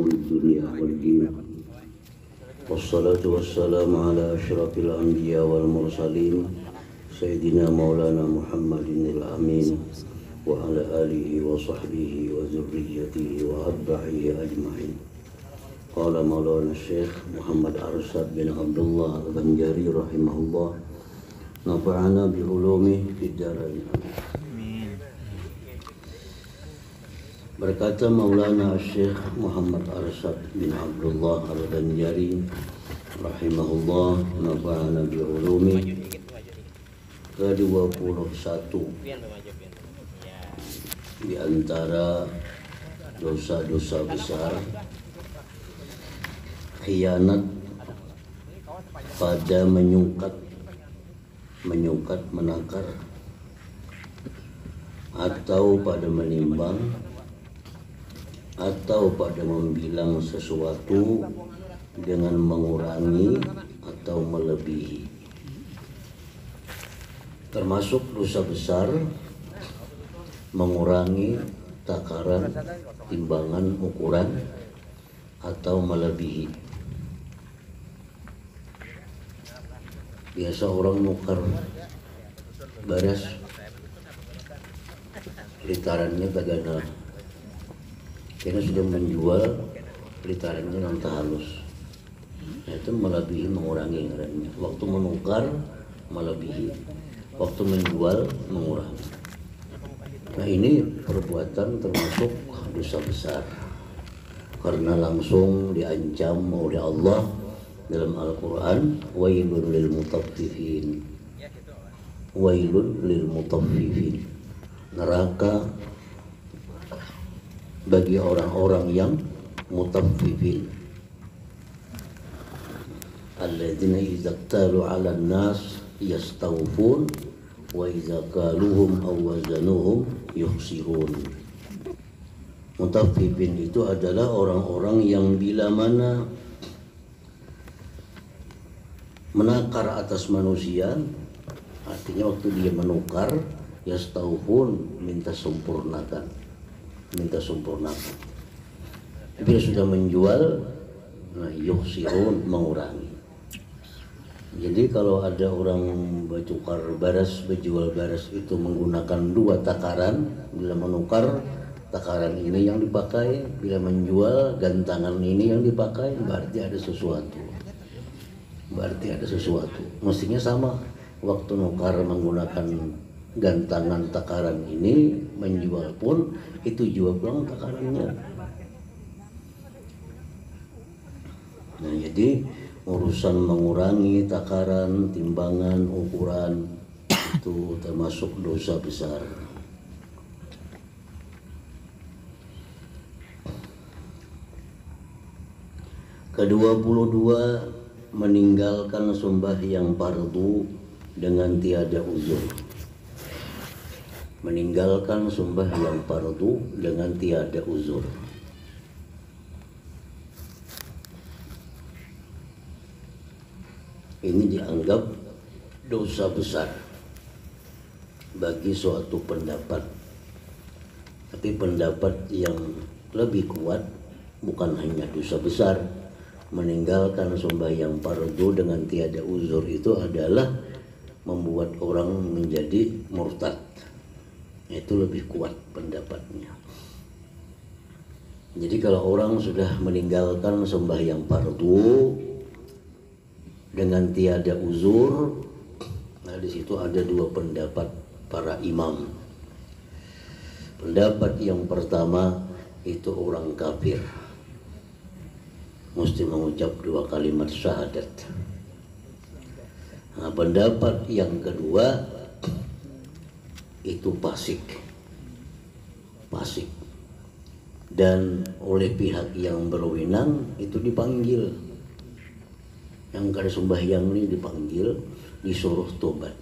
أمور الدنيا والدين والصلاة والسلام على أشرف الأنبياء والمرسلين سيدنا مولانا محمد الأمين وعلى آله وصحبه وذريته وأتباعه أجمعين. قال مولانا الشيخ محمد أرشد بن عبد الله البنجاري رحمه الله نفعنا بعلومه في الدارين. Berkata Maulana Syekh Muhammad Arsyad bin Abdullah Al-Banjari rahimahullah nafa'ana bi'ulumi ke-21 di antara dosa-dosa besar khianat pada menyungkat menakar atau pada menimbang atau pada membilang sesuatu dengan mengurangi atau melebihi. Termasuk dosa besar mengurangi takaran, timbangan, ukuran atau melebihi. Biasa orang nukar beras litarannya tagana, karena sudah menjual litarannya nanti halus. Nah, itu melebihi, mengurangi ngarannya. Waktu menukar melebihi, waktu menjual mengurangi. Nah, ini perbuatan termasuk dosa besar karena langsung diancam oleh Allah dalam Al-Quran, wailun lil mutaffifin, wailun lil mutaffifin, neraka bagi orang-orang yang mutaffifin, alladzina idza iktalu 'alan nas yastawfun wa idza kaluhum aw wazanuhum yukhsirun. Mutaffifin itu adalah orang-orang yang bila mana menakar atas manusia, artinya waktu dia menukar, yastawfun, minta sempurnakan. Bila sudah menjual, nah yukhsirun, mengurangi. Jadi kalau ada orang bertukar baras, berjual baras itu menggunakan dua takaran, bila menukar takaran ini yang dipakai, bila menjual gantangan ini yang dipakai, berarti ada sesuatu. Mestinya sama. Waktu nukar menggunakan gantangan takaran ini, menjual pun itu juga pulang takarannya. Nah, jadi urusan mengurangi takaran, timbangan, ukuran itu termasuk dosa besar. Ke-22, meninggalkan sembahyang fardu dengan tiada uzur. Meninggalkan sembahyang fardu dengan tiada uzur. Ini dianggap dosa besar bagi suatu pendapat. Tapi pendapat yang lebih kuat, bukan hanya dosa besar, meninggalkan sembahyang fardu dengan tiada uzur itu adalah membuat orang menjadi murtad. Itu lebih kuat pendapatnya. Jadi kalau orang sudah meninggalkan sembahyang fardu dengan tiada uzur, nah di situ ada dua pendapat para imam. Pendapat yang pertama itu orang kafir, mesti mengucap dua kalimat syahadat. Nah, pendapat yang kedua itu fasik, dan oleh pihak yang berwenang itu dipanggil. Yang kada sembahyang ini dipanggil, disuruh tobat.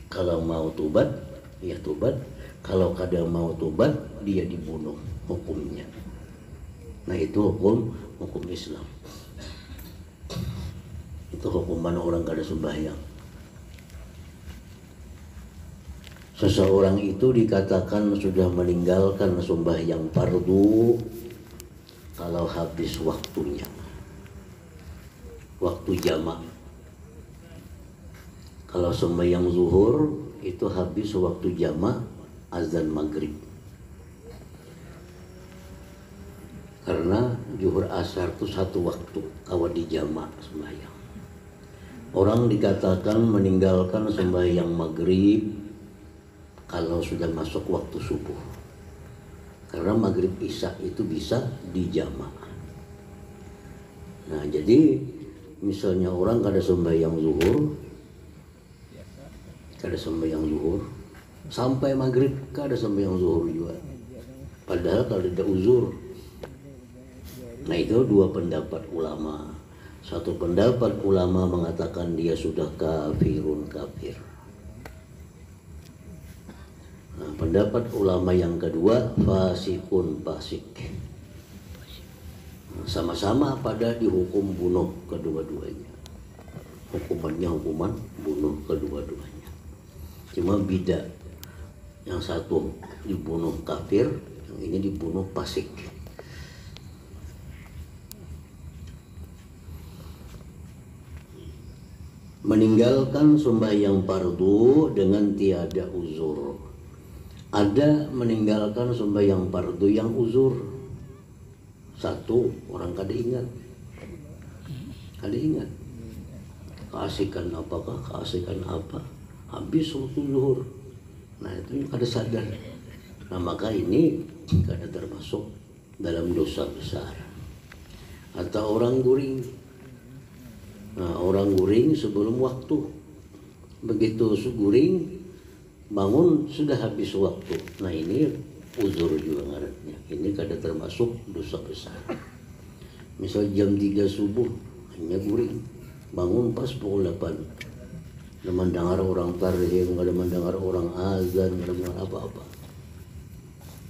Kalau mau tobat, ya tobat. Kalau kada mau tobat, dia dibunuh hukumnya. Nah, itu hukum Islam. Itu hukuman orang kada sembahyang. Seseorang itu dikatakan sudah meninggalkan sembahyang fardu kalau habis waktunya, waktu jamak. Kalau sembahyang zuhur itu habis waktu jamak azan maghrib. Karena zuhur asar itu satu waktu kalau di jamak sembahyang. Orang dikatakan meninggalkan sembahyang maghrib kalau sudah masuk waktu subuh. Karena maghrib isya itu bisa di jamak. Nah jadi misalnya orang kada sembahyang zuhur, sampai maghrib kada sembahyang zuhur juga. Padahal kalau ada uzur. Nah itu dua pendapat ulama. Satu pendapat ulama mengatakan dia sudah kafirun kafir. Nah, pendapat ulama yang kedua fasikun fasik. Nah, sama-sama pada dihukum bunuh kedua-duanya. Hukumannya hukuman bunuh kedua-duanya. Cuma beda. Yang satu dibunuh kafir, yang ini dibunuh fasik. Meninggalkan sembahyang fardu dengan tiada uzur. Ada meninggalkan sembahyang fardu yang uzur. Satu, orang kada ingat. Keasikan apakah? Keasikan apa? Habis waktu zuhur. Nah itu kada sadar. Nah maka ini kada termasuk dalam dosa besar. Atau orang guring. Nah, orang guring sebelum waktu. Begitu guring, bangun sudah habis waktu. Nah ini uzur juga ngarannya. Ini kada termasuk dosa besar. Misal jam 3 subuh hanya guring, bangun pas pukul 8. Kada mendengar orang tarhim, kada mendengar orang azan, kada mendengar apa-apa.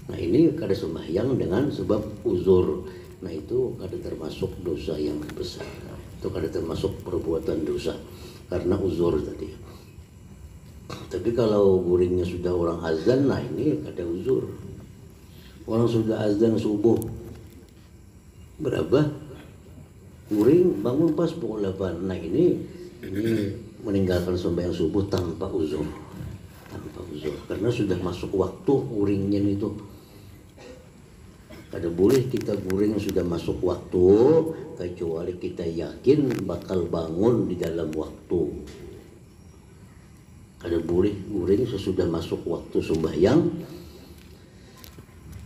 Nah ini kada sembahyang dengan sebab uzur. Nah itu kada termasuk dosa yang besar. Itu kada termasuk perbuatan dosa karena uzur tadi. Tapi kalau guringnya sudah orang azan, nah ini kada uzur. Orang sudah azan subuh berapa? Guring bangun pas pukul 8. Nah ini meninggalkan sembahyang subuh tanpa uzur. Karena sudah masuk waktu guringnya itu. Kada boleh kita guring sudah masuk waktu kecuali kita yakin bakal bangun di dalam waktu. Kada boleh guring sesudah masuk waktu sembahyang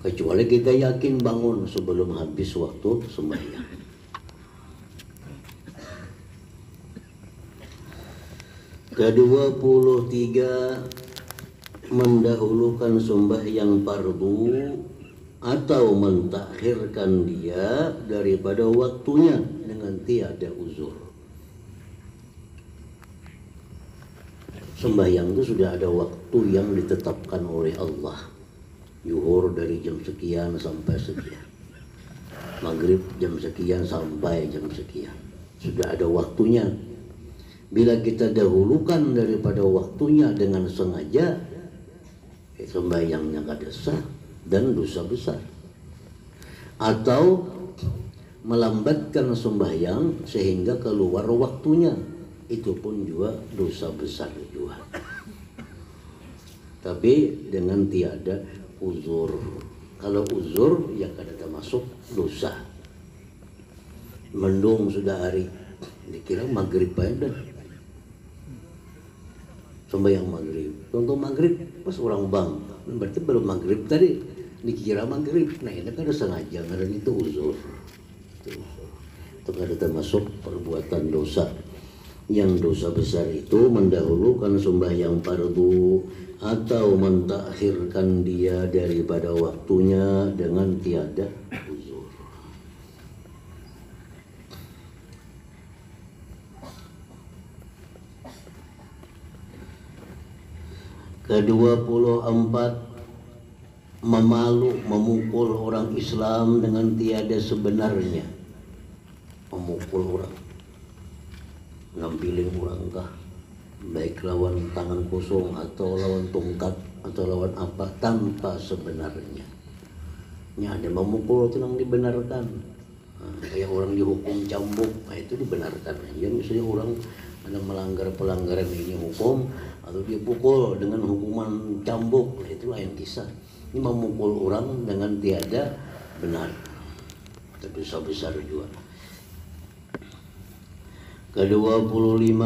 kecuali kita yakin bangun sebelum habis waktu sembahyang. Ke-23, mendahulukan sembahyang fardu atau mentakhirkan dia daripada waktunya dengan tiada uzur. Sembahyang itu sudah ada waktu yang ditetapkan oleh Allah. Zuhur dari jam sekian sampai sekian. Maghrib jam sekian sampai jam sekian. Sudah ada waktunya. Bila kita dahulukan daripada waktunya dengan sengaja, sembahyangnya kada sah dan dosa besar. Atau melambatkan sembahyang sehingga keluar waktunya, itu pun juga dosa besar juga. Tapi dengan tiada uzur. Kalau uzur ya kada termasuk dosa. Mendung sudah hari, dikira maghrib aja dah. Sembahyang maghrib. Contoh maghrib pas orang bang, berarti belum maghrib tadi. Dikira maghrib. Nah ini kan sengaja, karena itu uzur. Itu kada termasuk perbuatan dosa. Yang dosa besar itu mendahulukan sembahyang fardu atau mentakhirkan dia daripada waktunya dengan tiada uzur. Ke-24, memukul orang Islam dengan tiada sebenarnya. Memukul orang, ngambilin orang kah, baik lawan tangan kosong atau lawan tongkat atau lawan apa, tanpa sebenarnya. nya ada memukul itu yang dibenarkan. Kayak orang dihukum cambuk, nah itu dibenarkan. Ya misalnya orang ada melanggar pelanggaran ini hukum atau dia pukul dengan hukuman cambuk, nah itu lain kisah. Ini memukul orang dengan tiada benar, tapi besar juga. Ke-25,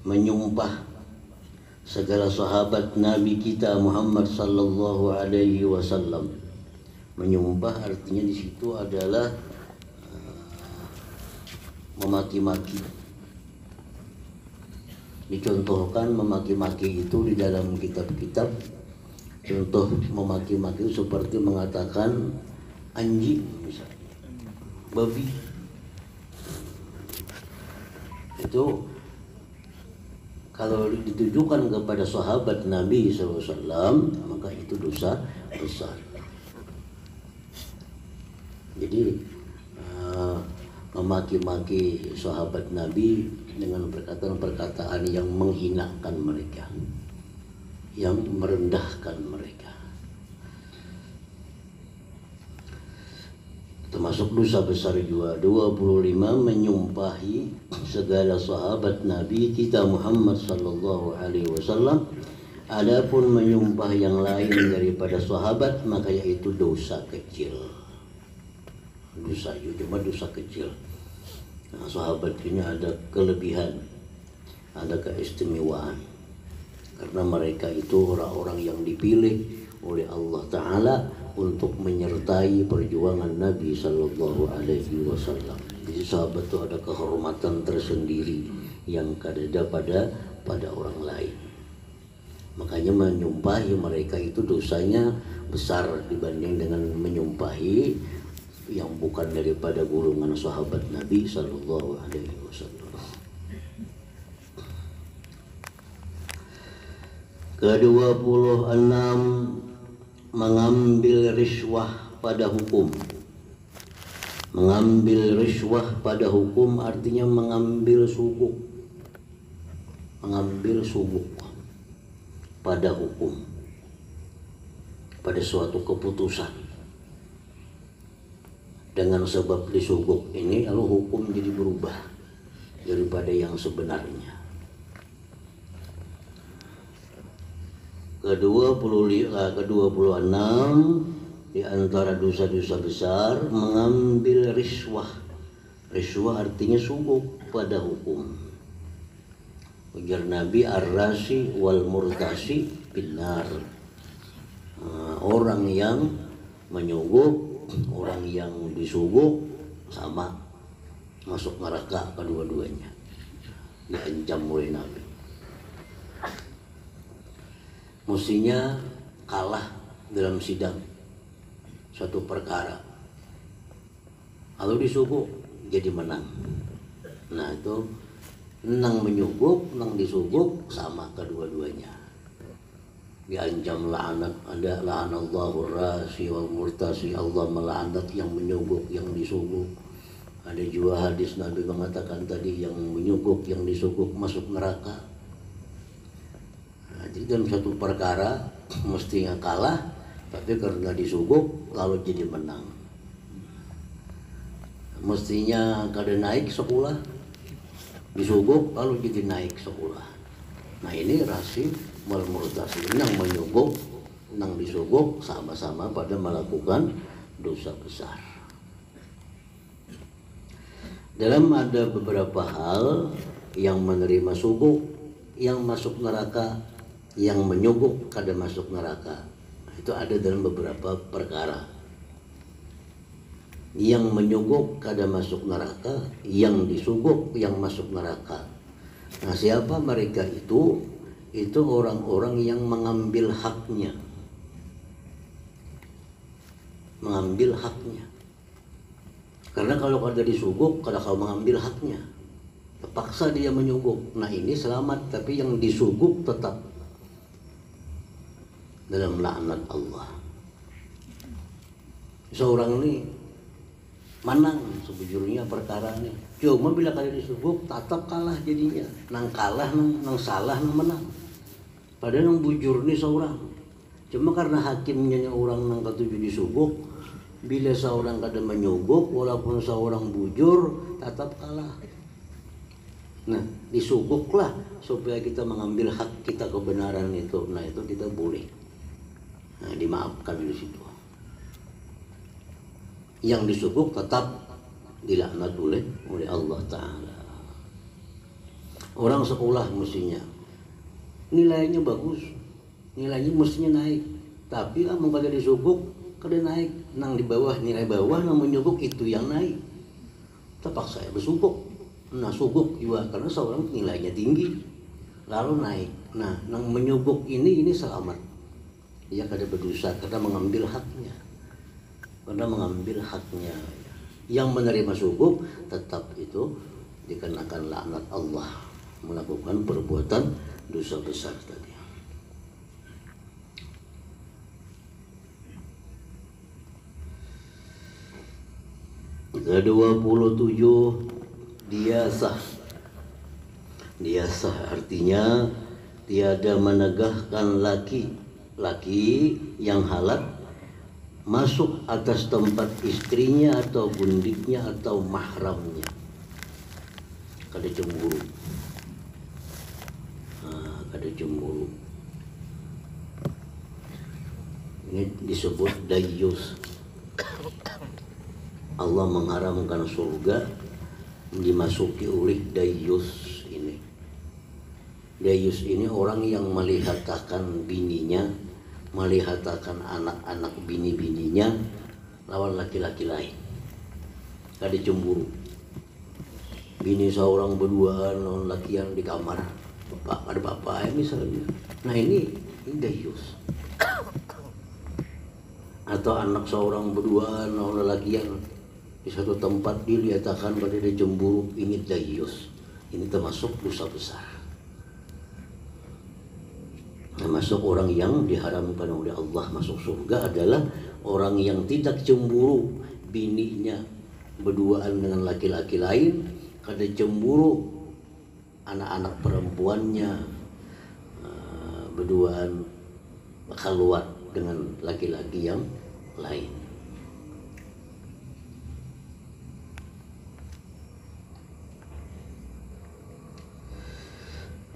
menyumpah segala sahabat Nabi kita Muhammad sallallahu alaihi wasallam. Menyumpah artinya di situ adalah memaki-maki. Dicontohkan memaki-maki itu di dalam kitab-kitab. Contoh memaki-maki itu seperti mengatakan anjing misalnya, babi. Itu kalau ditujukan kepada sahabat Nabi SAW, maka itu dosa besar. Jadi memaki-maki sahabat Nabi dengan perkataan-perkataan yang menghinakan mereka, yang merendahkan mereka, termasuk dosa besar juga. 25, menyumpahi segala sahabat Nabi kita Muhammad sallallahu alaihi wasallam. Adapun menyumpah yang lain daripada sahabat, maka yaitu dosa kecil. Dosa itu cuma dosa kecil. Nah, sahabat ini ada kelebihan, ada keistimewaan, karena mereka itu orang-orang yang dipilih oleh Allah Ta'ala untuk menyertai perjuangan Nabi Sallallahu Alaihi Wasallam. Jadi sahabat itu ada kehormatan tersendiri yang ada pada orang lain. Makanya menyumpahi mereka itu dosanya besar dibanding dengan menyumpahi yang bukan daripada golongan sahabat Nabi Sallallahu Alaihi Wasallam. Ke-26, mengambil riswah pada hukum. Mengambil riswah pada hukum artinya mengambil suguk. Mengambil suguk pada hukum, pada suatu keputusan. Dengan sebab disuguk ini lalu hukum jadi berubah daripada yang sebenarnya. Ke-26, di antara dosa-dosa besar mengambil riswah. Riswah artinya suguk pada hukum. Ujar Nabi, ar-rasi wal murtasi binar. Orang yang menyuguk, orang yang disuguk sama masuk neraka kedua-duanya, diancam oleh Nabi. Mestinya kalah dalam sidang suatu perkara, lalu disuguk jadi menang. Nah itu menang menyuguk, menang disuguk sama kedua-duanya, diancam laknat. Ada la'anallahu rasi wal murtasi, Allah melaknat yang menyuguk, yang disuguk. Ada juga hadis Nabi mengatakan tadi, yang menyuguk, yang disuguk masuk neraka. Nah, jadi dalam satu perkara mestinya kalah, tapi karena disuguk lalu jadi menang. Mestinya kada naik sekolah, disuguk lalu jadi naik sekolah. Nah ini rasi wal murtasi, yang menyuguk, yang disuguk sama-sama pada melakukan dosa besar. Dalam ada beberapa hal yang menerima suguk yang masuk neraka, yang menyuguk kada masuk neraka. Nah, itu ada dalam beberapa perkara. Yang menyuguk kada masuk neraka, yang disuguk yang masuk neraka. Nah siapa mereka itu? Itu orang-orang yang mengambil haknya. Mengambil haknya. Karena kalau kada disuguk, kada kau mengambil haknya, terpaksa dia menyuguk. Nah ini selamat, tapi yang disuguk tetap dalam laknat Allah. Seorang ini menang sebujurnya perkara ini, cuma bila kada disuguk tetap kalah jadinya. Nang kalah, nang salah, nang menang. Padahal nang bujur ini seorang, cuma karena hakimnya orang nang ketujuh disuguk, Bila seorang kada menyogok, walaupun seorang bujur, tetap kalah. Nah, disogoklah supaya kita mengambil hak kita kebenaran itu. Nah, itu kita boleh. Nah, dimaafkan di situ. Yang disogok tetap dilaknat oleh Allah Ta'ala. Orang sekolah mestinya nilainya bagus, nilainya mestinya naik, tapi mau kada disogok, kada naik. Nang di bawah, nilai bawah, nang menyogok itu yang naik. Terpaksa saya bersogok. Nah, sogok juga karena seorang nilainya tinggi lalu naik. Nah, nang menyogok ini selamat. Dia kada berdosa, kada mengambil haknya. Kada mengambil haknya. Yang menerima sogok tetap itu dikenakan laknat Allah, melakukan perbuatan dosa besar tadi. Ke-27 diasah. Diasah artinya tiada menegahkan laki yang halal masuk atas tempat istrinya atau gundiknya atau mahramnya. Kada cemburu. Kada cemburu. Ini disebut dayyus. Allah mengharamkan surga dimasuki oleh dayyus ini. Dayyus ini orang yang melihatkan bininya, melihatkan anak-anak bini-bininya lawan laki-laki lain. Kada cemburu. Bini seorang berduaan lawan laki yang di kamar. Bapak ada bapak ya misalnya. Nah ini dayyus. Atau anak seorang berduaan lawan laki yang di satu tempat dilihatkan pada dia cemburu, ini dayyus. Ini termasuk dosa besar. Termasuk orang yang diharamkan oleh Allah masuk surga adalah orang yang tidak cemburu bininya berduaan dengan laki-laki lain, kada cemburu anak-anak perempuannya berduaan keluar dengan laki-laki yang lain.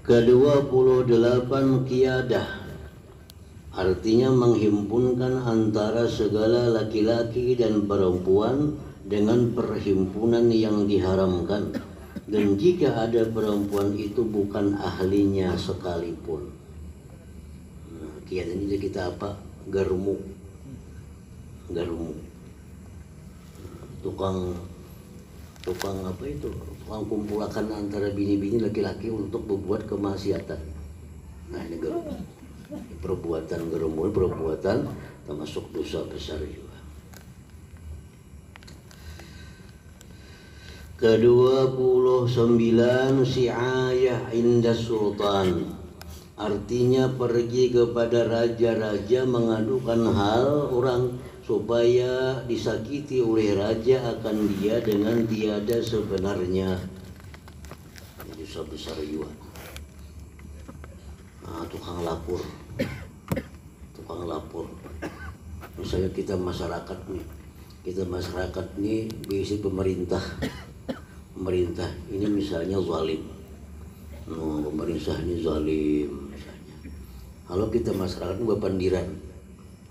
Ke-28 qiyadah artinya menghimpunkan antara segala laki-laki dan perempuan dengan perhimpunan yang diharamkan, dan jika ada perempuan itu bukan ahlinya sekalipun. Nah, qiyadah ini kita apa? Garmu. Tukang apa itu? Tukang kumpulkan antara bini-bini laki-laki untuk berbuat kemaksiatan. Nah, ini garmu. Perbuatan garmu, perbuatan termasuk dosa besar juga. Ke-29 si'ayah inda sultan. Artinya pergi kepada raja-raja mengadukan hal orang supaya disakiti oleh raja akan dia dengan tiada sebenarnya. Ini dosa besar juga. Tukang lapor. Misalnya kita masyarakat nih berisi pemerintah ini misalnya zalim. Pemerintah ini zalim misalnya. Kalau kita masyarakat berpandiran,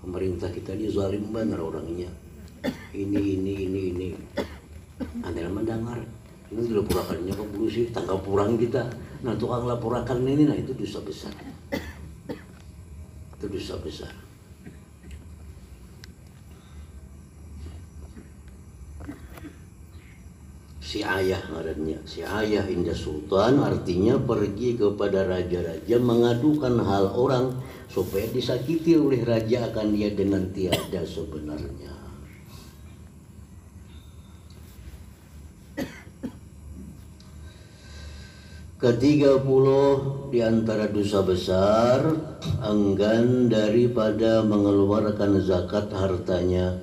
pemerintah kita ini zalim benar orangnya. Ini. Anda mendengar. Ini dilaporkannya ke polisi, tangkap orang kita. Nah, tukang laporkan ini, nah itu dosa besar. Itu dosa besar. Si'ayah ngarannya. Si'ayah inda sultan artinya pergi kepada raja-raja mengadukan hal orang supaya disakiti oleh raja akan dia dengan tiada sebenarnya. Ke-30 di antara dosa besar enggan daripada mengeluarkan zakat hartanya,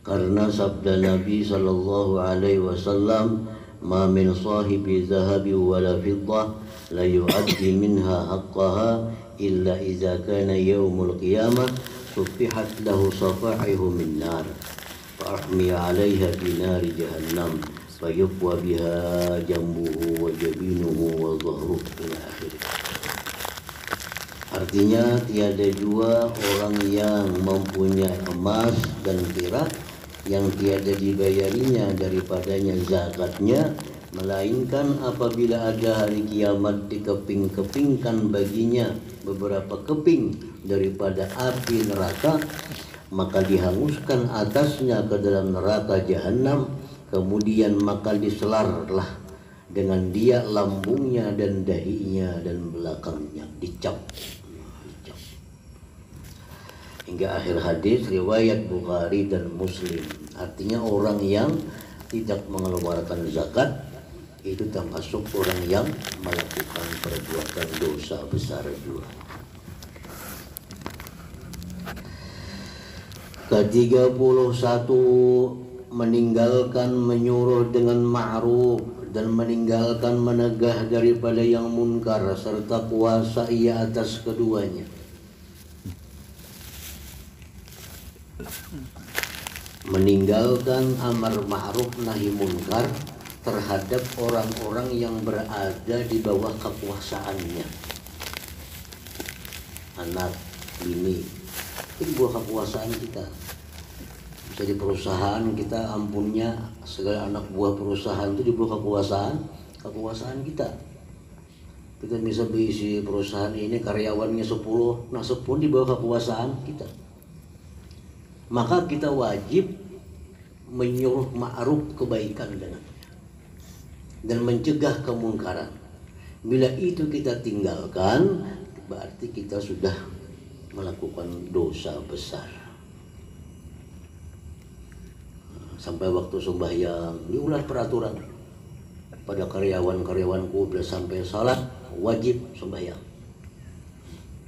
karena sabda Nabi sallallahu alaihi wasallam, "Ma min sahibi zahabi wala fiddah la yu'addi minha haqqaha illa idza kana yaumul qiyamah suffihat lahu safahihu min nar." فأحمي عليها بنار جهنم فيقوى بها جنبه وجبينه وظهره إلى آخره. Artinya tiada dua orang yang mempunyai emas dan perak yang tiada dibayarinya daripadanya zakatnya, melainkan apabila ada hari kiamat dikeping-kepingkan baginya beberapa keping daripada api neraka, maka dihanguskan atasnya ke dalam neraka jahanam, kemudian maka diselarlah dengan dia lambungnya dan dahinya dan belakangnya dicap. Hingga akhir hadis riwayat Bukhari dan Muslim. Artinya orang yang tidak mengeluarkan zakat itu termasuk orang yang melakukan perbuatan dosa besar juga. Ke-31, meninggalkan menyuruh dengan ma'ruf dan meninggalkan menegah daripada yang munkar serta kuasa ia atas keduanya. Meninggalkan amar ma'ruf nahi munkar terhadap orang-orang yang berada di bawah kekuasaannya. Anak, bini, itu di bawah kekuasaan kita. Bisa di perusahaan kita ampunnya segala anak buah perusahaan itu di bawah kekuasaan kita. Kita bisa berisi perusahaan ini karyawannya 10, nah 10 di bawah kekuasaan kita. Maka kita wajib menyuruh ma'ruf kebaikan dengannya dan mencegah kemungkaran. Bila itu kita tinggalkan, berarti kita sudah melakukan dosa besar. Sampai waktu sembahyang diulah peraturan pada karyawan-karyawanku, bila sampai salat wajib sembahyang.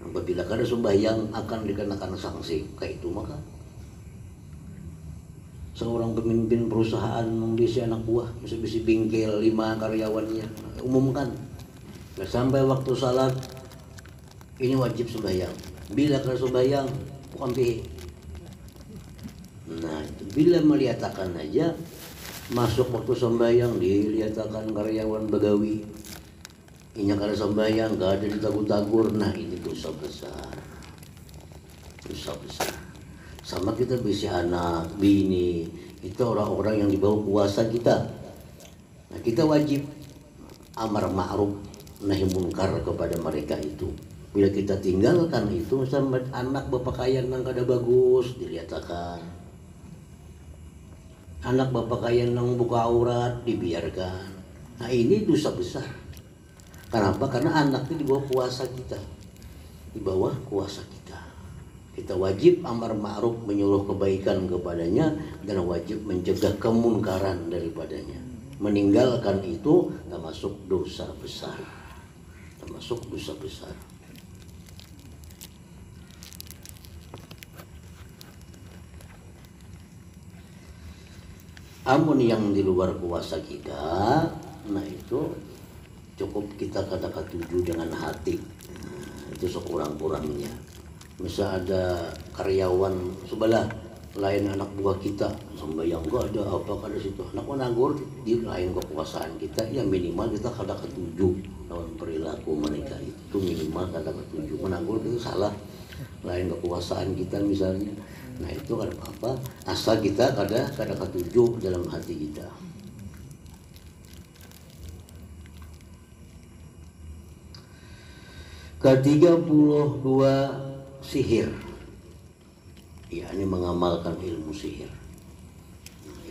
Apabila kada sembahyang akan dikenakan sanksi. Kayak itu maka seorang pemimpin perusahaan membisi anak buah, bisi bingkel 5 karyawannya, umumkan. Nah, sampai waktu salat ini wajib sembahyang. Bila kada sembahyang, ambil. Nah, itu bila meliatakan aja masuk waktu sembahyang diliatakan karyawan begawi. Inya kada sembahyang, kada ditagur-tagur. Nah, ini dosa besar. Dosa besar. Sama kita bisi anak, bini, itu orang-orang yang di bawah kuasa kita. Nah, kita wajib amar ma'ruf nahi munkar kepada mereka itu. Bila kita tinggalkan itu, misalnya anak berpakaian yang kada bagus dilihatkan, anak berpakaian yang buka aurat dibiarkan. Nah, ini dosa besar. Kenapa? Karena anak itu di bawah kuasa kita, di bawah kuasa kita. Kita wajib amar ma'ruf menyuruh kebaikan kepadanya dan wajib mencegah kemunkaran daripadanya. Meninggalkan itu termasuk dosa besar. Termasuk dosa besar. Amun yang di luar kuasa kita, nah itu cukup kita kata tuju dengan hati. Nah, itu sekurang-kurangnya. Misal ada karyawan sebelah lain anak buah kita sembahyang gak ada apa kada situ anak menanggur di lain kekuasaan kita, ya minimal kita kada ketujuh lawan perilaku mereka itu minimal kada ketujuh. Menanggur itu salah lain kekuasaan kita misalnya. Nah itu kada apa-apa asal kita kada ketujuh dalam hati kita. Ke-32, sihir, yakni mengamalkan ilmu sihir.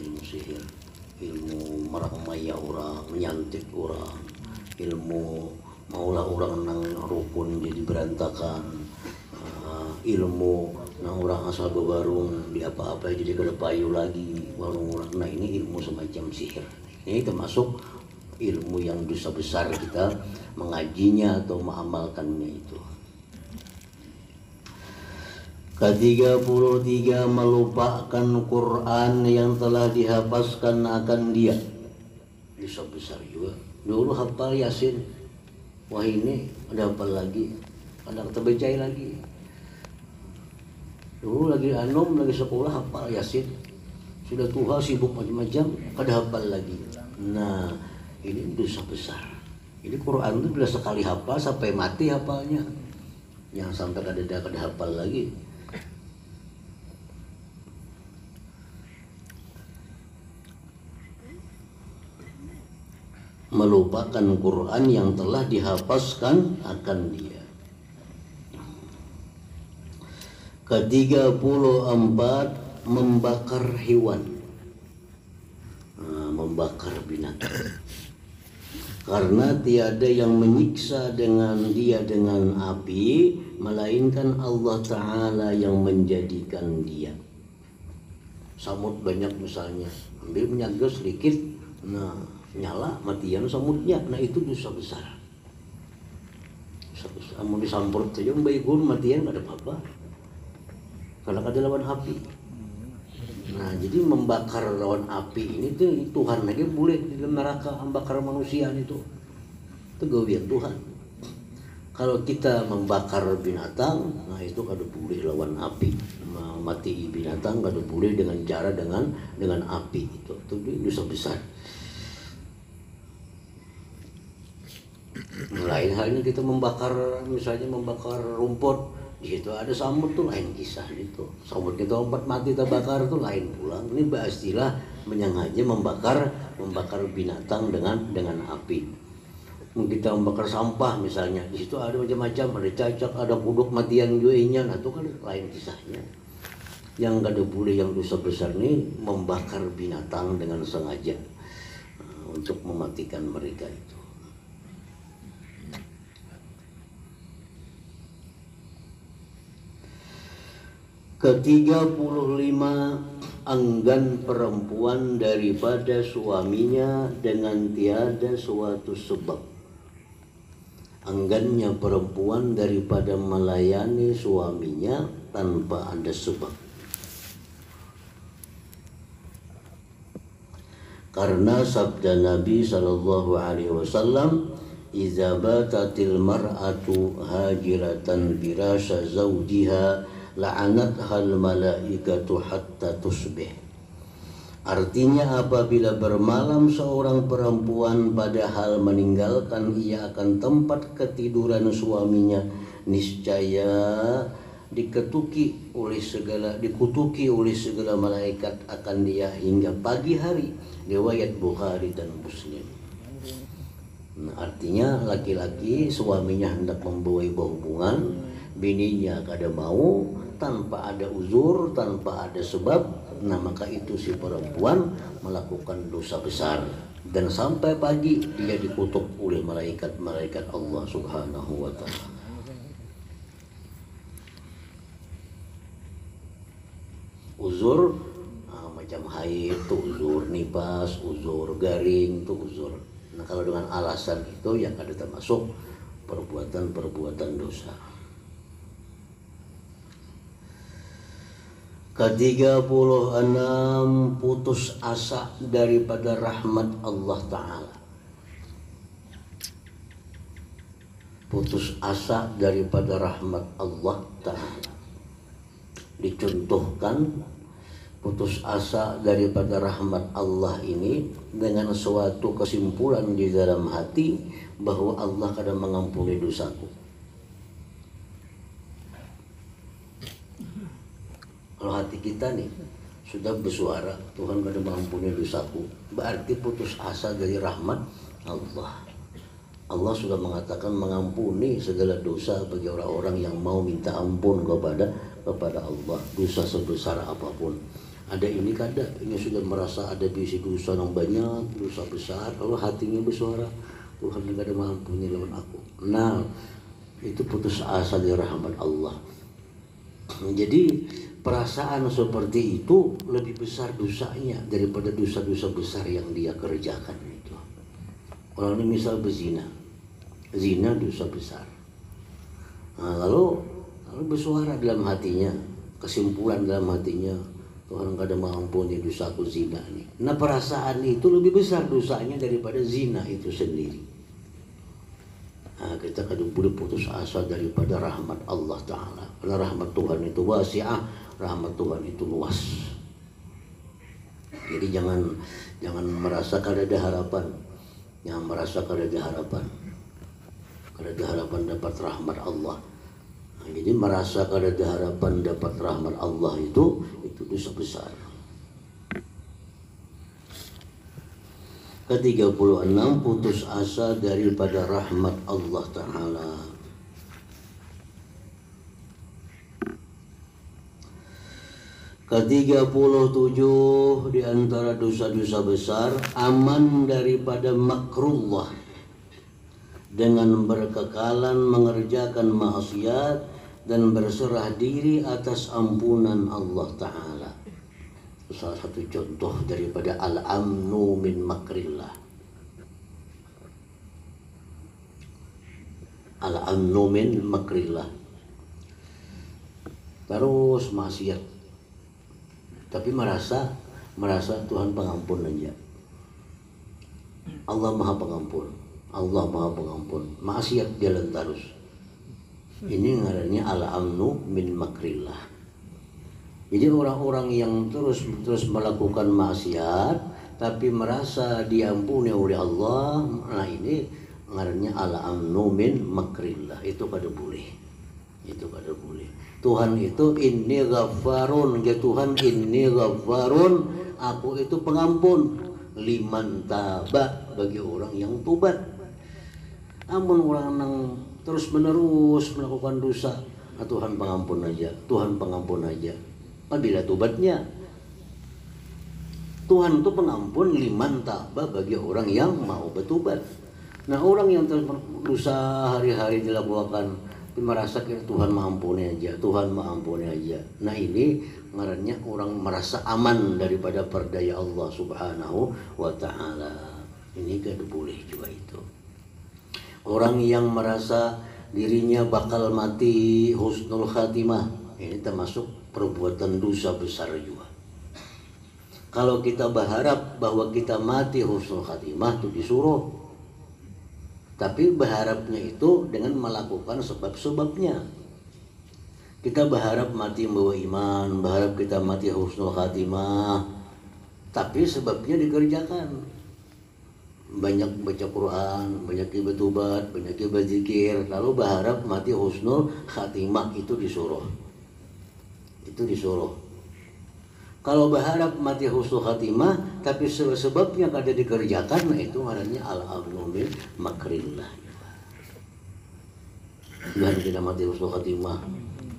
Ilmu sihir, ilmu meramaya orang, menyantik orang, ilmu maulah orang nang rukun jadi berantakan, ilmu nang orang asal bewarung di apa-apa jadi kada payu lagi warung orang. Nah ini ilmu semacam sihir. Ini termasuk ilmu yang dosa besar kita mengajinya atau mengamalkannya itu. Ke-33, melupakan Quran yang telah dihafazkan akan dia. Dosa besar juga. Dulu hafal Yasin, wah ini ada apa lagi? Ada terbecai lagi. Dulu lagi anom lagi sekolah hafal Yasin, Sudah tua sibuk macam-macam, kada hafal lagi. Nah, ini dosa besar. Ini Quran itu bila sekali hafal sampai mati hafalnya. Yang sampai kada hafal lagi. Melupakan Quran yang telah dihafazkan akan dia. Ke-34, membakar hewan. Membakar binatang. Karena tiada yang menyiksa dengan api melainkan Allah Ta'ala yang menjadikan dia. Samut banyak misalnya, ambil minyak gas sedikit, nah nyala matian samutnya, nah itu dosa besar. Dosa besar. Mau disamprot saja baygun matian nggak ada apa-apa, karena ada lawan api. Nah jadi membakar lawan api ini tuh Tuhan lagi boleh di dalam neraka membakar manusia itu gawian Tuhan. Kalau kita membakar binatang, nah itu kada boleh lawan api. Mati binatang kada boleh dengan cara dengan api itu dosa besar. Lain halnya kita membakar, misalnya membakar rumput, di situ ada samut tuh lain kisah itu. Samut kita lompat mati terbakar tuh lain pulang. Ini istilah menyengaja membakar binatang dengan api. Kita membakar sampah misalnya, di situ ada macam-macam, ada cacak, ada kuduk matian juga, nah itu kan lain kisahnya. Yang kada boleh yang dosa besar ini membakar binatang dengan sengaja untuk mematikan mereka itu. Ke-35, enggan perempuan daripada suaminya dengan tiada suatu sebab. Enggannya perempuan daripada melayani suaminya tanpa ada sebab. Karena sabda Nabi SAW, "Iza batatil mar'atu hajiratan birasa zawjiha la'anathal malaikatu hatta tusbih." Artinya apabila bermalam seorang perempuan padahal meninggalkan ia akan tempat ketiduran suaminya, niscaya dikutuki oleh segala malaikat akan dia hingga pagi hari. Riwayat Bukhari dan Muslim. Nah, artinya laki-laki suaminya hendak membuai hubungan, bininya kada mau, tanpa ada uzur, tanpa ada sebab, nah maka itu si perempuan melakukan dosa besar, dan sampai pagi dia dikutuk oleh malaikat Allah Subhanahu wa Ta'ala. Uzur macam haid itu uzur, nifas uzur, garing itu uzur. Nah kalau dengan alasan itu yang ada termasuk perbuatan dosa. Ke-36, putus asa daripada rahmat Allah Ta'ala. Putus asa daripada rahmat Allah Ta'ala. Dicontohkan putus asa daripada rahmat Allah ini dengan suatu kesimpulan di dalam hati bahwa Allah kadang mengampuni dosaku. Kalau hati kita nih sudah bersuara Tuhan kadang mengampuni dosaku, berarti putus asa dari rahmat Allah. Allah sudah mengatakan mengampuni segala dosa bagi orang-orang yang mau minta ampun kepada Allah, dosa sebesar apapun. Ada ini kada, ini sudah merasa ada bisi dosa yang banyak, dosa besar, kalau hatinya bersuara Tuhan tidak ada mengampuni lawan aku. Nah, itu putus asa dari rahmat Allah. Jadi perasaan seperti itu lebih besar dosanya daripada dosa-dosa besar yang dia kerjakan itu. Orang ini misal berzina, zina dosa besar. Nah, lalu bersuara dalam hatinya, kesimpulan dalam hatinya, Tuhan kada mengampuni dosaku zina ini. Nah perasaan itu lebih besar dosanya daripada zina itu sendiri. Nah, kita kada boleh putus asa daripada rahmat Allah Ta'ala. Karena rahmat Tuhan itu wasi'ah, rahmat Tuhan itu luas. Jadi jangan merasa kada ada harapan. Jangan merasa kada ada harapan. Kada ada harapan dapat rahmat Allah. Nah, jadi merasa kada ada harapan dapat rahmat Allah itu dosa besar. Ke-36, putus asa daripada rahmat Allah Ta'ala. Ke-37, di antara dosa-dosa besar, aman daripada makrullah dengan berkekalan mengerjakan maksiat dan berserah diri atas ampunan Allah Ta'ala. Salah satu contoh daripada al-amnu min makrillah. Al-amnu min makrillah. Terus maksiat, tapi merasa Tuhan pengampun aja. Allah Maha Pengampun. Allah Maha Pengampun. Maksiat jalan terus. Ini ngarannya al-amnu min makrillah. Jadi orang-orang yang terus melakukan maksiat tapi merasa diampuni oleh Allah, nah ini ngarannya al-amnu min makrillah. Itu kada boleh. Itu kada boleh. Tuhan itu inni ghaffarun, ya Tuhan inni ghaffarun, aku itu pengampun, liman taba, bagi orang yang tobat. Namun orang yang terus menerus melakukan dosa, nah, Tuhan pengampun aja, Tuhan pengampun aja. Apabila tobatnya, Tuhan itu pengampun liman taba, bagi orang yang mau bertobat. Nah, orang yang terus dosa hari-hari dilakukan, merasa Tuhan mengampuni aja, Tuhan mengampuni aja. Nah, ini ngarannya orang merasa aman daripada perdaya Allah Subhanahu wa Ta'ala. Ini kada boleh juga itu. Orang yang merasa dirinya bakal mati husnul khatimah, ini termasuk perbuatan dosa besar juga. Kalau kita berharap bahwa kita mati husnul khatimah, itu disuruh. Tapi berharapnya itu dengan melakukan sebab-sebabnya. Kita berharap mati membawa iman, berharap kita mati husnul khatimah, tapi sebabnya dikerjakan. Banyak baca Quran, banyak bertobat, banyak berzikir, lalu berharap mati husnul khatimah, itu disuruh. Itu disuruh. Kalau berharap mati husnul khatimah tapi sebabnya kada dikerjakan, nah itu ngarannya al-amnu min makrillah. Mudah kita mati husnul khatimah,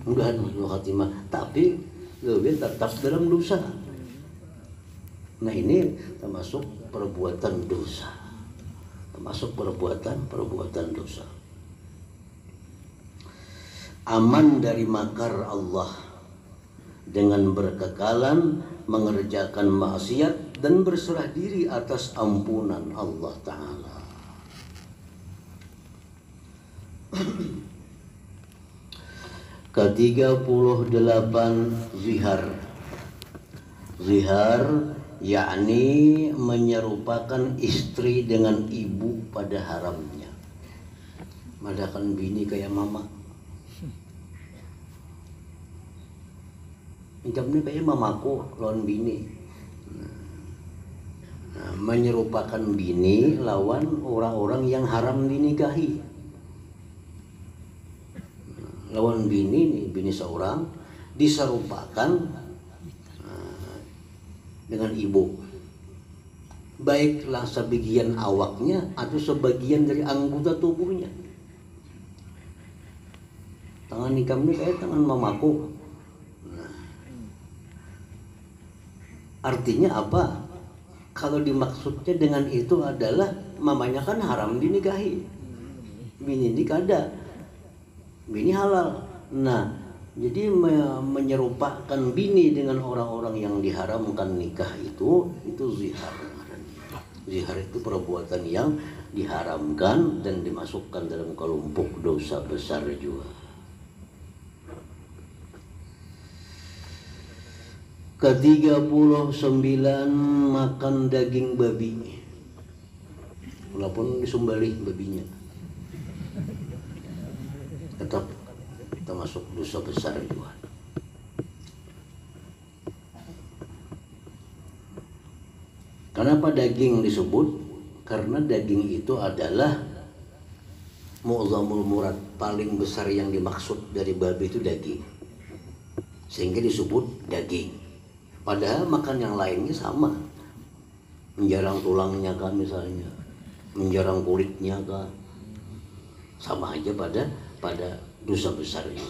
mudah husnul khatimah, tapi lebih tetap dalam dosa. Nah, ini termasuk perbuatan dosa. Termasuk perbuatan dosa. Aman dari makar Allah dengan berkekalan mengerjakan maksiat dan berserah diri atas ampunan Allah Ta'ala. Ke-38, zihar. Zihar yakni menyerupakan istri dengan ibu pada haramnya. Madakan bini kayak mama. Ini kayak mamaku lawan bini. Nah, menyerupakan bini lawan orang-orang yang haram dinikahi. Lawan bini nih, bini seorang diserupakan dengan ibu. Baiklah sebagian awaknya atau sebagian dari anggota tubuhnya. Tangan nikam ini kayak tangan mamaku. Artinya apa? Kalau dimaksudnya dengan itu adalah mamanya kan haram dinikahi, bini ini kada, bini halal. Nah, jadi menyerupakan bini dengan orang-orang yang diharamkan nikah itu zihar. Zihar itu perbuatan yang diharamkan dan dimasukkan dalam kelompok dosa besar juga. Ke-39, makan daging babi walaupun disumbali babinya, tetap termasuk dosa besar juga. Kenapa daging disebut? Karena daging itu adalah mu'zamul murad, paling besar yang dimaksud dari babi itu daging, sehingga disebut daging. Padahal makan yang lainnya sama, menjarang tulangnya kah misalnya, menjarang kulitnya kah, sama aja pada dosa besar itu.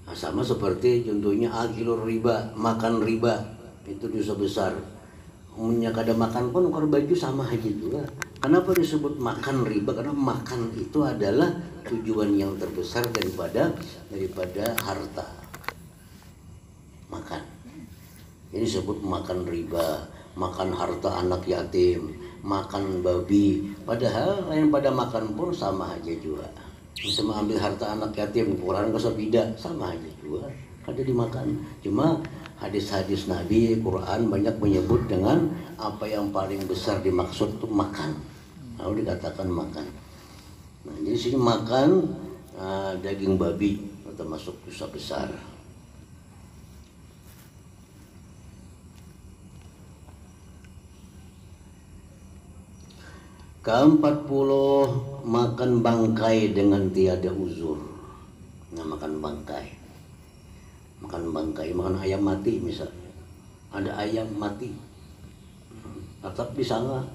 Nah, sama seperti contohnya akilur riba, makan riba itu dosa besar. Umumnya kada makan pun ukar baju sama aja juga. Kenapa disebut makan riba? Karena makan itu adalah tujuan yang terbesar daripada harta. Makan. Ini disebut makan riba, makan harta anak yatim, makan babi. Padahal yang pada makan pun sama aja juga. Bisa mengambil harta anak yatim, Quran kesepida, sama aja juga. Kada dimakan. Cuma hadis-hadis Nabi, Quran banyak menyebut dengan apa yang paling besar dimaksud itu makan. Lalu dikatakan makan. Nah, jadi sini makan daging babi termasuk dosa besar. Ke-40, makan bangkai dengan tiada uzur. Nah, makan bangkai. Makan ayam mati misalnya. Ada ayam mati. Tetap bisa nggak?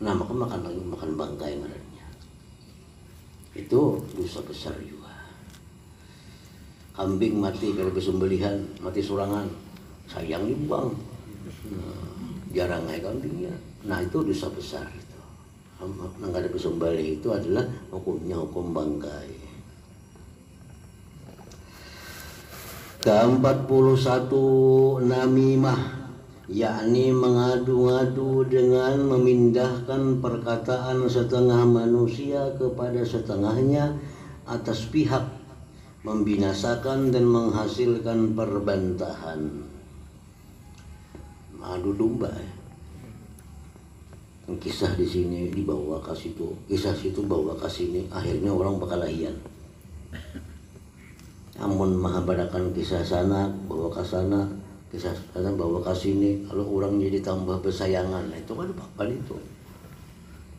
Nah, makan bangkai namanya. Itu dosa besar juga. Kambing mati kalau sembelihan, mati surangan, sayang dibuang. Jarang aja kambingnya. Nah, itu dosa besar itu. Nggak ada sembelih itu adalah hukumnya hukum bangkai. Ke-41, namimah, yakni mengadu-ngadu dengan memindahkan perkataan setengah manusia kepada setengahnya atas pihak, membinasakan dan menghasilkan perbantahan. Adu domba ya. Kisah di sini dibawa ke situ, kisah situ bawa ke sini, akhirnya orang berkelahian. Amun mahabarakan kisah sana bawa ke sana, kisah sana bawa ke sini, kalau orang jadi tambah bersayangan. Nah, itu kan apa itu?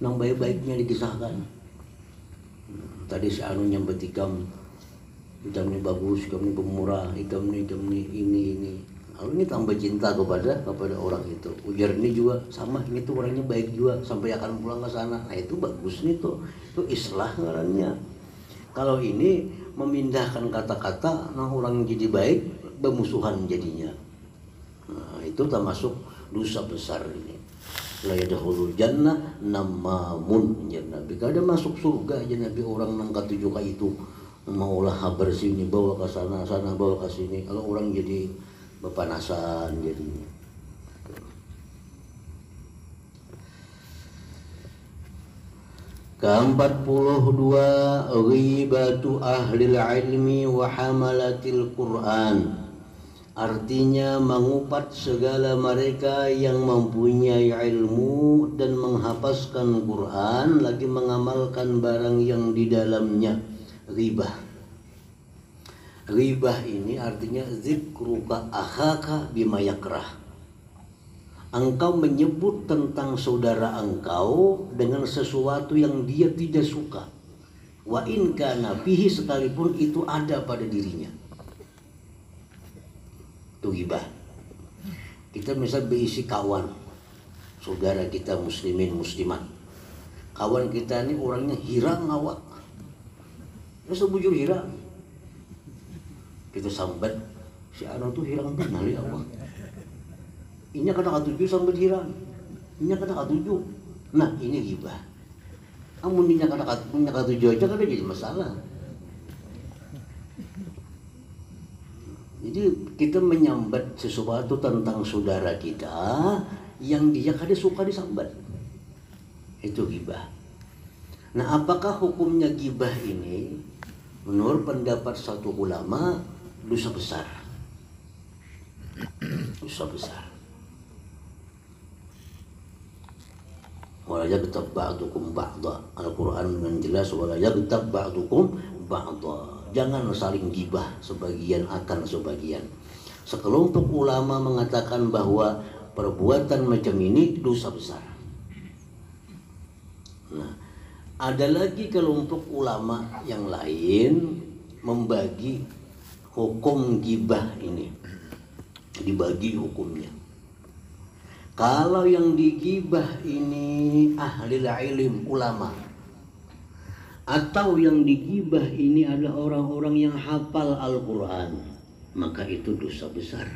Nang baik-baiknya dikisahkan. Tadi si anu nyambet ikam ini bagus, ikam ini pemurah, ikam ini ini. Lalu ini tambah cinta kepada orang itu. Ujar ini juga sama, ini tuh orangnya baik juga sampai akan pulang ke sana. Nah, itu bagus nih tuh. Itu islah ngarannya. Kalau ini memindahkan kata-kata, nah orang jadi baik, bermusuhan jadinya. Nah, itu termasuk dosa besar ini. La yadkhulul jannah namamun, ya Nabi. Kada masuk surga aja Nabi orang nang katujuh ka itu. Maulah habar sini bawa ke sana, sana bawa ke sini. Kalau orang jadi bepanasan jadinya. Ke-42, ghibatu ahlil ilmi wa hamalatil Qur'an. Artinya mengupat segala mereka yang mempunyai ilmu dan menghafazkan Quran lagi mengamalkan barang yang di dalamnya. Ghibah. Ghibah ini artinya zikruka akhaka bima yakrah. Engkau menyebut tentang saudara engkau dengan sesuatu yang dia tidak suka. Wa in kana fihi, sekalipun itu ada pada dirinya. Itu ghibah. Kita misal berisi kawan, saudara kita muslimin muslimat. Kawan kita ini orangnya hirang awak. Ya sebujur hirang. Kita sambat, si anu tuh hirang benar ya Allah. Ini kata katujuh sambat hirang. Ini kata katujuh. Nah, ini ghibah. Amun ini kata katujuh aja kada jadi masalah. Jadi kita menyambat sesuatu tentang saudara kita yang dia kada suka disambat. Itu ghibah. Nah, apakah hukumnya ghibah ini? Menurut pendapat satu ulama, dosa besar. Dosa besar. Wala yaghtab ba'dukum ba'dha. Al-Quran dengan jelas, wala yaghtab ba'dukum ba'dha. Jangan saling gibah sebagian akan sebagian. Sekelompok ulama mengatakan bahwa perbuatan macam ini dosa besar. Nah, ada lagi kelompok ulama yang lain membagi hukum gibah ini, dibagi hukumnya. Kalau yang digibah ini ahli ilm, ulama, atau yang digibah ini adalah orang-orang yang hafal Al-Quran, maka itu dosa besar.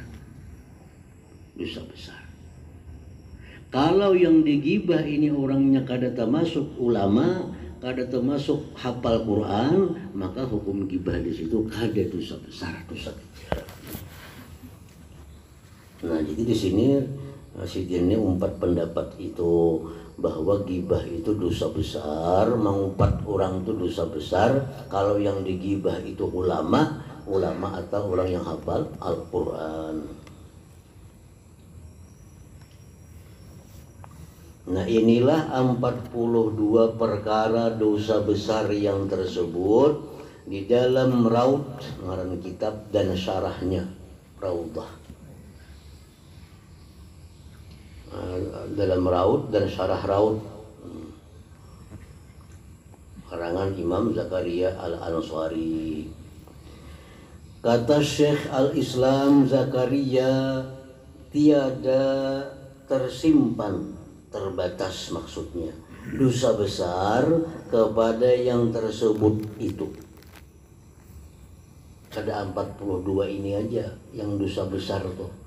Dosa besar. Kalau yang digibah ini orangnya kada termasuk ulama, kada termasuk hafal Quran, maka hukum gibah di situ kada dosa besar, dosa kecil. Nah, jadi di sini Sidin ini umpat pendapat itu bahwa gibah itu dosa besar, mengumpat orang itu dosa besar kalau yang digibah itu ulama atau orang yang hafal Al-Quran. Nah, inilah 42 perkara dosa besar yang tersebut di dalam Raud, ngaran kitab dan syarahnya, Raudah. Dalam Raud dan syarah Raud karangan Imam Zakaria Al-Ansari. Kata Syekh Al-Islam Zakaria, tiada tersimpan, terbatas maksudnya, dosa besar kepada yang tersebut itu. Ada 42 ini aja yang dosa besar tuh.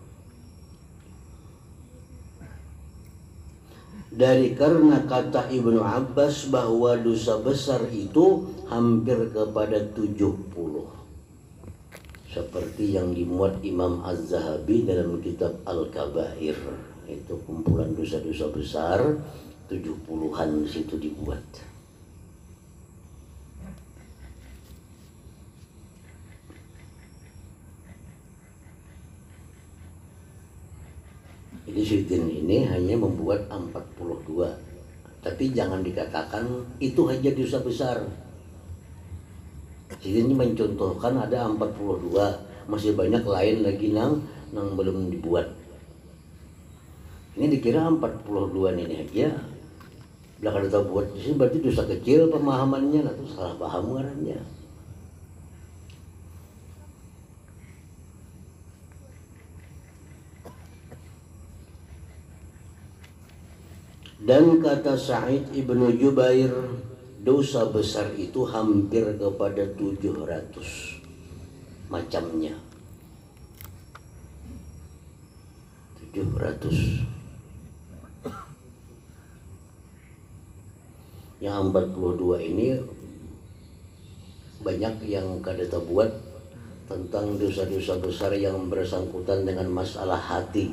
Dari karena kata Ibnu Abbas bahwa dosa besar itu hampir kepada 70. Seperti yang dimuat Imam Az-Zahabi dalam kitab Al-Kabair. Itu kumpulan dosa-dosa besar, 70-an situ dibuat. Jadi Syidin ini hanya membuat 42. Tapi jangan dikatakan itu aja dosa besar. Syidin ini mencontohkan ada 42, masih banyak lain lagi nang belum dibuat. Ini dikira 42 ini aja. Bila kada buat di sini berarti dosa kecil pemahamannya, atau salah paham ngarannya. Dan kata Sa'id ibnu Jubair, dosa besar itu hampir kepada 700 macamnya. 700. Yang 42 ini banyak yang kada terbuat tentang dosa-dosa besar yang bersangkutan dengan masalah hati.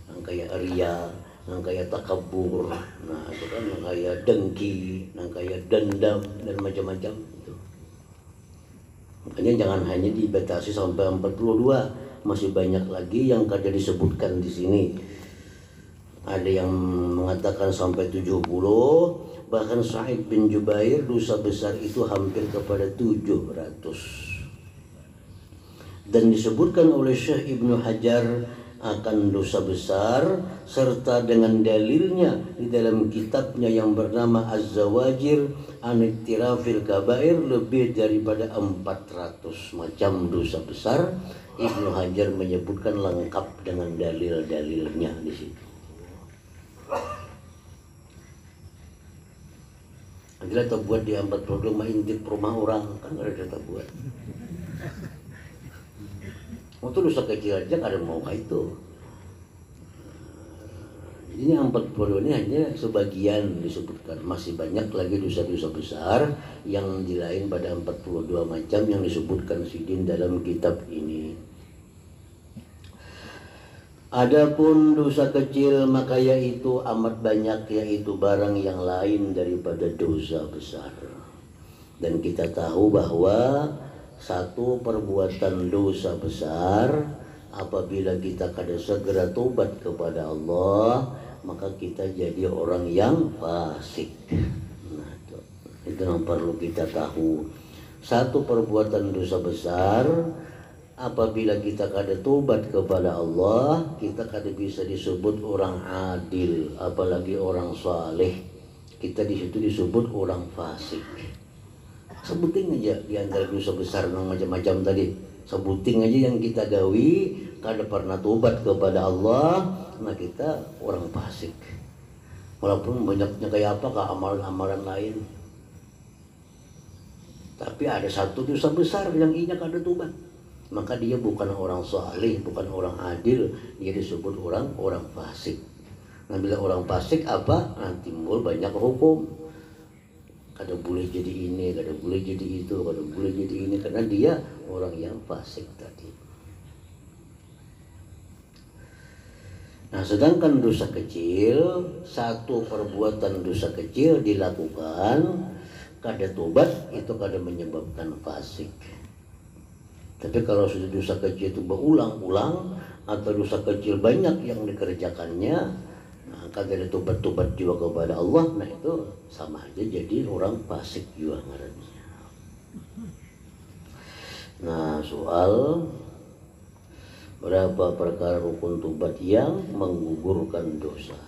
Yang kayak riya, yang kayak takabur, nah itu kan yang kayak dengki, yang kayak dendam dan macam-macam itu. Makanya jangan hanya dibatasi sampai 42, masih banyak lagi yang kada disebutkan di sini. Ada yang mengatakan sampai 70, bahkan Sa'id bin Jubair dosa besar itu hampir kepada 700. Dan disebutkan oleh Syekh Ibnu Hajar akan dosa besar serta dengan dalilnya di dalam kitabnya yang bernama Az-Zawajir an Ittirafil Kabair, lebih daripada 400 macam dosa besar. Ibnu Hajar menyebutkan lengkap dengan dalil-dalilnya di situ. Adalah terbuat di 42 intip rumah orang, kan ada terbuat. Untuk dosa kecil aja kada mau kayak itu. Ini 42 ini hanya sebagian disebutkan. Masih banyak lagi dosa-dosa besar yang di lain pada 42 macam yang disebutkan Sidin dalam kitab ini. Adapun dosa kecil maka yaitu amat banyak, yaitu barang yang lain daripada dosa besar. Dan kita tahu bahwa satu perbuatan dosa besar, apabila kita kada segera tobat kepada Allah, maka kita jadi orang yang fasik. Nah, itu yang perlu kita tahu. Satu perbuatan dosa besar, apabila kita kada tobat kepada Allah, kita kada bisa disebut orang adil, apalagi orang saleh. Kita di situ disebut orang fasik. Sebuting aja di antara dosa besar yang macam-macam tadi. Sebuting aja yang kita gawi, kada pernah tobat kepada Allah, nah kita orang fasik. Walaupun banyaknya kayak apa kah amalan-amalan lain. Tapi ada satu dosa besar yang inya kada tobat. Maka dia bukan orang saleh, bukan orang adil, dia disebut orang fasik. Nah, bila orang fasik apa? Nah, timbul banyak hukum. Kada boleh jadi ini, kada boleh jadi itu, kada boleh jadi ini, karena dia orang yang fasik tadi. Nah, sedangkan dosa kecil, satu perbuatan dosa kecil dilakukan, kada tobat, itu kada menyebabkan fasik. Tapi kalau sudah dosa kecil itu berulang-ulang, atau dosa kecil banyak yang dikerjakannya, nah, kada ada tobat-tobat juga kepada Allah, nah itu sama aja jadi orang fasik juga ngarannya. Nah, soal berapa perkara rukun tobat yang menggugurkan dosa.